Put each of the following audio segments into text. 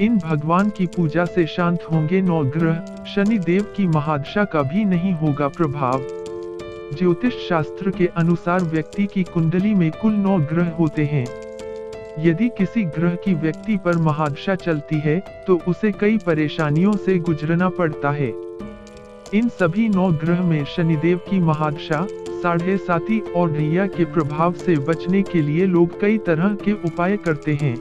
इन भगवान की पूजा से शांत होंगे 9 ग्रह। शनि देव की महादशा का भी नहीं होगा प्रभाव। ज्योतिष शास्त्र के अनुसार व्यक्ति की कुंडली में कुल 9 ग्रह होते हैं। यदि किसी ग्रह की व्यक्ति पर महादशा चलती है तो उसे कई परेशानियों से गुजरना पड़ता है। इन सभी 9 ग्रह में शनिदेव की महादशा, साढ़े साती और ऋया के प्रभाव से बचने के लिए लोग कई तरह के उपाय करते हैं।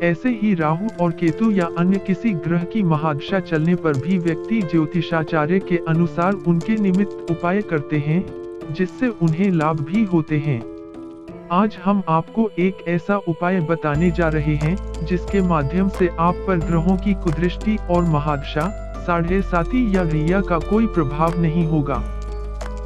ऐसे ही राहु और केतु या अन्य किसी ग्रह की महादशा चलने पर भी व्यक्ति ज्योतिषाचार्य के अनुसार उनके निमित्त उपाय करते हैं, जिससे उन्हें लाभ भी होते हैं। आज हम आपको एक ऐसा उपाय बताने जा रहे हैं जिसके माध्यम से आप पर ग्रहों की कुदृष्टि और महादशा, साढ़े साती या ऋया का कोई प्रभाव नहीं होगा।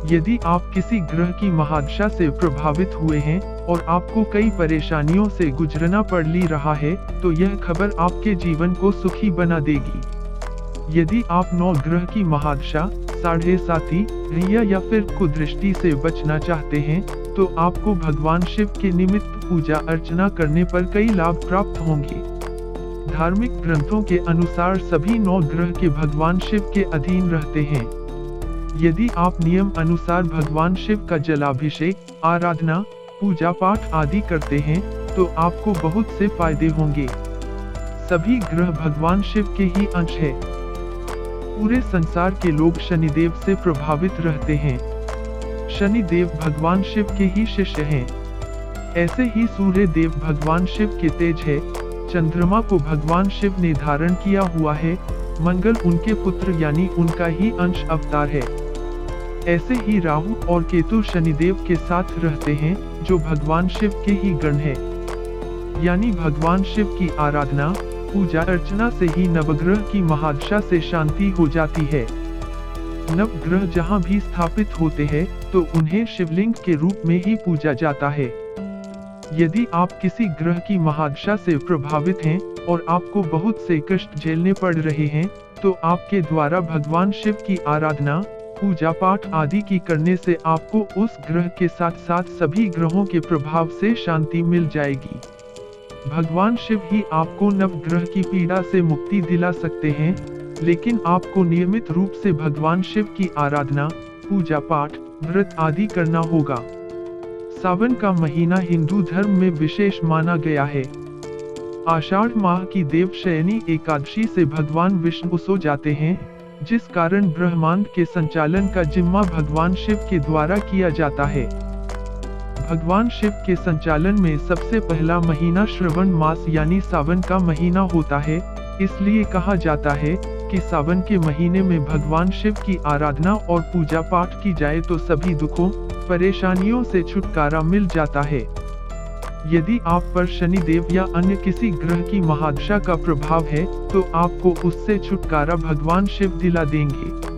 यदि आप किसी ग्रह की महादशा से प्रभावित हुए हैं और आपको कई परेशानियों से गुजरना पड़ रहा है, तो यह खबर आपके जीवन को सुखी बना देगी। यदि आप 9 ग्रह की महादशा, साढ़े साती, ऋया या फिर कुदृष्टि से बचना चाहते हैं, तो आपको भगवान शिव के निमित्त पूजा अर्चना करने पर कई लाभ प्राप्त होंगे। धार्मिक ग्रंथों के अनुसार सभी 9 ग्रह के भगवान शिव के अधीन रहते हैं। यदि आप नियम अनुसार भगवान शिव का जलाभिषेक, आराधना, पूजा पाठ आदि करते हैं, तो आपको बहुत से फायदे होंगे। सभी ग्रह भगवान शिव के ही अंश है। पूरे संसार के लोग शनिदेव से प्रभावित रहते हैं। शनिदेव भगवान शिव के ही शिष्य हैं। ऐसे ही सूर्य देव भगवान शिव के तेज है। चंद्रमा को भगवान शिव ने धारण किया हुआ है। मंगल उनके पुत्र यानी उनका ही अंश अवतार है। ऐसे ही राहु और केतु शनिदेव के साथ रहते हैं, जो भगवान शिव के ही गण है। यानी भगवान शिव की आराधना, पूजा अर्चना से ही नवग्रह की महादशा से शांति हो जाती है। नवग्रह जहाँ भी स्थापित होते हैं, तो उन्हें शिवलिंग के रूप में ही पूजा जाता है। यदि आप किसी ग्रह की महादशा से प्रभावित हैं और आपको बहुत से कष्ट झेलने पड़ रहे हैं, तो आपके द्वारा भगवान शिव की आराधना, पूजा पाठ आदि की करने से आपको उस ग्रह के साथ साथ सभी ग्रहों के प्रभाव से शांति मिल जाएगी। भगवान शिव ही आपको नवग्रह की पीड़ा से मुक्ति दिला सकते हैं, लेकिन आपको नियमित रूप से भगवान शिव की आराधना, पूजा पाठ, व्रत आदि करना होगा। सावन का महीना हिंदू धर्म में विशेष माना गया है। आषाढ़ माह की देवशयनी एकादशी से भगवान विष्णु सो जाते हैं, जिस कारण ब्रह्मांड के संचालन का जिम्मा भगवान शिव के द्वारा किया जाता है। भगवान शिव के संचालन में सबसे पहला महीना श्रवण मास यानी सावन का महीना होता है। इसलिए कहा जाता है कि सावन के महीने में भगवान शिव की आराधना और पूजा पाठ की जाए तो सभी दुखों, परेशानियों से छुटकारा मिल जाता है। यदि आप पर शनिदेव या अन्य किसी ग्रह की महादशा का प्रभाव है, तो आपको उससे छुटकारा भगवान शिव दिला देंगे।